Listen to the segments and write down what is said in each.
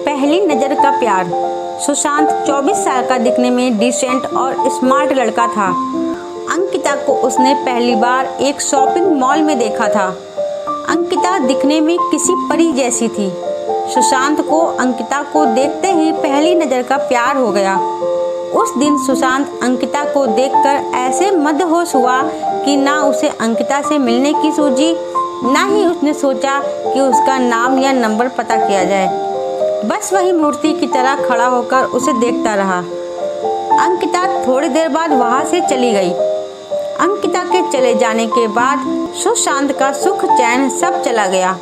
पहली नज़र का प्यार। सुशांत 24 साल का, दिखने में डिसेंट और स्मार्ट लड़का था। अंकिता को उसने पहली बार एक शॉपिंग मॉल में देखा था। अंकिता दिखने में किसी परी जैसी थी। सुशांत को अंकिता को देखते ही पहली नज़र का प्यार हो गया। उस दिन सुशांत अंकिता को देखकर ऐसे मदहोश हुआ कि ना उसे अंकिता से मिलने की सूझी, ना ही उसने सोचा कि उसका नाम या नंबर पता किया जाए। बस वही मूर्ति की तरह खड़ा होकर उसे देखता रहा। अंकिता थोड़ी देर बाद वहां से चली गई। अंकिता के चले जाने के बाद सुशांत का सुख चैन सब चला गया।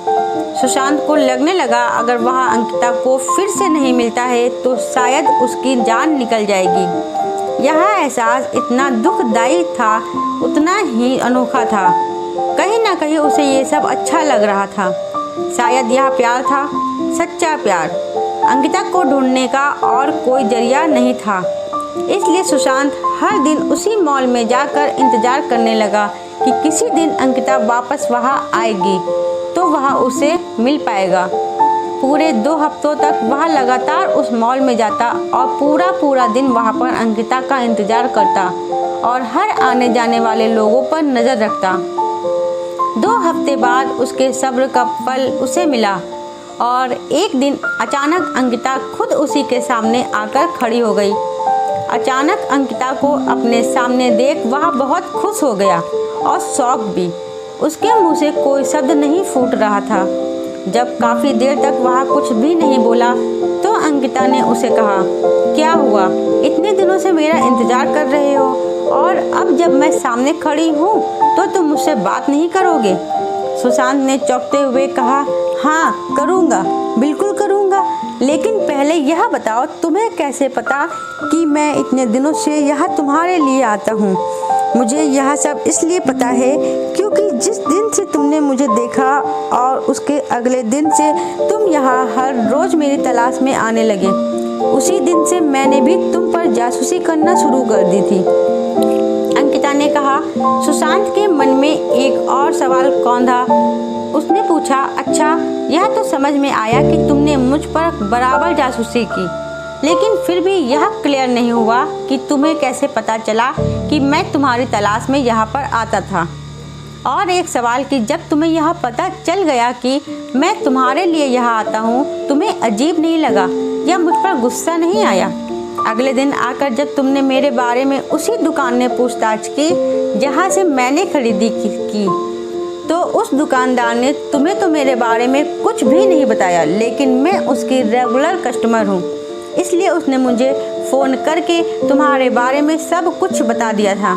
सुशांत को लगने लगा अगर वह अंकिता को फिर से नहीं मिलता है तो शायद उसकी जान निकल जाएगी। यह एहसास इतना दुखदाई था, उतना ही अनोखा था। कहीं ना कहीं उसे ये सब अच्छा लग रहा था। शायद यह प्यार था, सच्चा प्यार। अंकिता को ढूंढने का और कोई जरिया नहीं था, इसलिए सुशांत हर दिन उसी मॉल में जाकर इंतजार करने लगा कि किसी दिन अंकिता वापस वहां आएगी तो वह उसे मिल पाएगा। पूरे 2 हफ्तों तक वह लगातार उस मॉल में जाता और पूरा दिन वहां पर अंकिता का इंतजार करता और हर आने जाने वाले लोगों पर नज़र रखता। 2 हफ्ते बाद उसके सब्र का फल उसे मिला और एक दिन अचानक अंकिता खुद उसी के सामने आकर खड़ी हो गई। अचानक अंकिता को अपने सामने देख वह बहुत खुश हो गया और शौक भी। उसके मुंह से कोई शब्द नहीं फूट रहा था। जब काफ़ी देर तक वह कुछ भी नहीं बोला तो अंकिता ने उसे कहा, क्या हुआ? इतने दिनों से मेरा इंतजार कर रहे हो और अब जब मैं सामने खड़ी हूँ तो तुम मुझसे बात नहीं करोगे? सुशांत ने चौंकते हुए कहा, हाँ करूँगा, बिल्कुल करूँगा, लेकिन पहले यह बताओ तुम्हें कैसे पता कि मैं इतने दिनों से यहाँ तुम्हारे लिए आता हूँ? मुझे यह सब इसलिए पता है क्योंकि जिस दिन से तुमने मुझे देखा और उसके अगले दिन से तुम यहाँ हर रोज़ मेरी तलाश में आने लगे, उसी दिन से मैंने भी तुम पर जासूसी करना शुरू कर दी थी। अंकिता ने कहा। सुशांत के मन में एक और सवाल कौंधा। उसने पूछा, अच्छा यह तो समझ में आया कि तुमने मुझ पर बराबर जासूसी की, लेकिन फिर भी यह क्लियर नहीं हुआ कि तुम्हें कैसे पता चला कि मैं तुम्हारी तलाश में यहाँ पर आता था। और एक सवाल कि जब तुम्हें यह पता चल गया कि मैं तुम्हारे लिए यहाँ आता हूँ, तुम्हें अजीब नहीं लगा या मुझ पर गुस्सा नहीं आया? अगले दिन आकर जब तुमने मेरे बारे में उसी दुकान में पूछताछ की जहाँ से मैंने खरीदी की तो उस दुकानदार ने तुम्हें तो मेरे बारे में कुछ भी नहीं बताया, लेकिन मैं उसकी रेगुलर कस्टमर हूँ, इसलिए उसने मुझे फ़ोन करके तुम्हारे बारे में सब कुछ बता दिया था।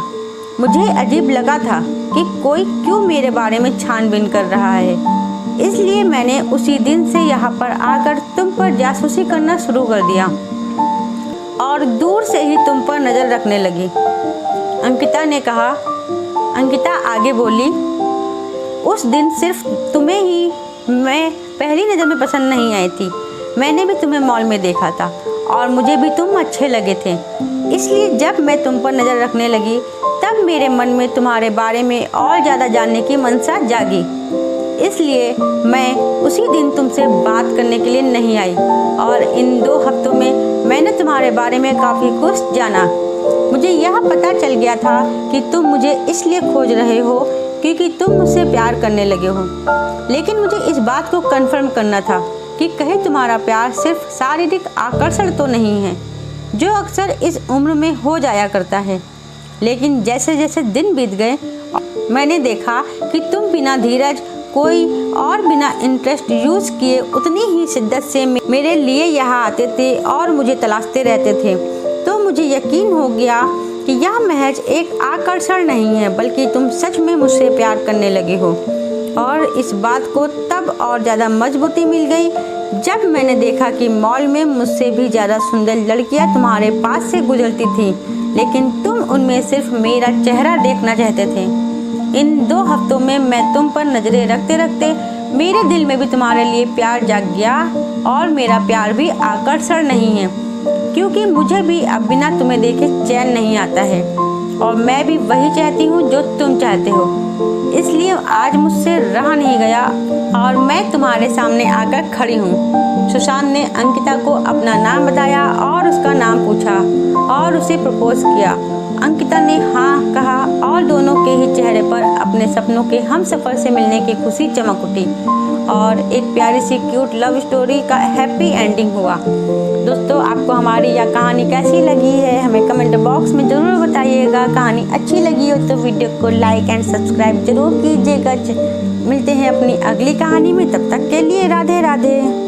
मुझे अजीब लगा था कि कोई क्यों मेरे बारे में छानबीन कर रहा है, इसलिए मैंने उसी दिन से यहाँ पर आकर तुम पर जासूसी करना शुरू कर दिया और दूर से ही तुम पर नज़र रखने लगी। अंकिता ने कहा। अंकिता आगे बोली, उस दिन सिर्फ तुम्हें ही मैं पहली नज़र में पसंद नहीं आई थी। मैंने भी तुम्हें मॉल में देखा था और मुझे भी तुम अच्छे लगे थे, इसलिए जब मैं तुम पर नज़र रखने लगी तब मेरे मन में तुम्हारे बारे में और ज़्यादा जानने की मनसा जागी, इसलिए मैं उसी दिन तुमसे बात करने के लिए नहीं आई और इन 2 हफ्तों में मैंने तुम्हारे बारे में काफ़ी कुछ जाना। मुझे यह पता चल गया था कि तुम मुझे इसलिए खोज रहे हो क्योंकि तुम मुझसे प्यार करने लगे हो, लेकिन मुझे इस बात को कंफर्म करना था कि कहीं तुम्हारा प्यार सिर्फ शारीरिक आकर्षण तो नहीं है, जो अक्सर इस उम्र में हो जाया करता है। लेकिन जैसे जैसे दिन बीत गए मैंने देखा कि तुम बिना धीरज कोई और बिना इंटरेस्ट यूज़ किए उतनी ही शिद्दत से मेरे लिए यहाँ आते थे और मुझे तलाशते रहते थे। तो मुझे यकीन हो गया कि यह महज एक आकर्षण नहीं है, बल्कि तुम सच में मुझसे प्यार करने लगे हो। और इस बात को तब और ज़्यादा मजबूती मिल गई जब मैंने देखा कि मॉल में मुझसे भी ज़्यादा सुंदर लड़कियां तुम्हारे पास से गुजरती थीं, लेकिन तुम उनमें सिर्फ मेरा चेहरा देखना चाहते थे। इन 2 हफ्तों में मैं तुम पर नज़रें रखते रखते मेरे दिल में भी तुम्हारे लिए प्यार जाग गया और मेरा प्यार भी आकर्षण नहीं है, क्योंकि मुझे भी अब बिना तुम्हें देखे चैन नहीं आता है और मैं भी वही चाहती हूँ जो तुम चाहते हो। इसलिए आज मुझसे रहा नहीं गया और मैं तुम्हारे सामने आकर खड़ी हूँ। सुशांत ने अंकिता को अपना नाम बताया और उसका नाम पूछा और उसे प्रपोज किया। अंकिता ने हाँ कहा और दोनों के ही चेहरे पर अपने सपनों के हमसफर से मिलने की खुशी चमक उठी और एक प्यारी सी क्यूट लव स्टोरी का हैप्पी एंडिंग हुआ। दोस्तों, आपको हमारी यह कहानी कैसी लगी है हमें कमेंट बॉक्स में ज़रूर बताइएगा। कहानी अच्छी लगी हो तो वीडियो को लाइक एंड सब्सक्राइब जरूर कीजिएगा। मिलते हैं अपनी अगली कहानी में, तब तक के लिए राधे राधे।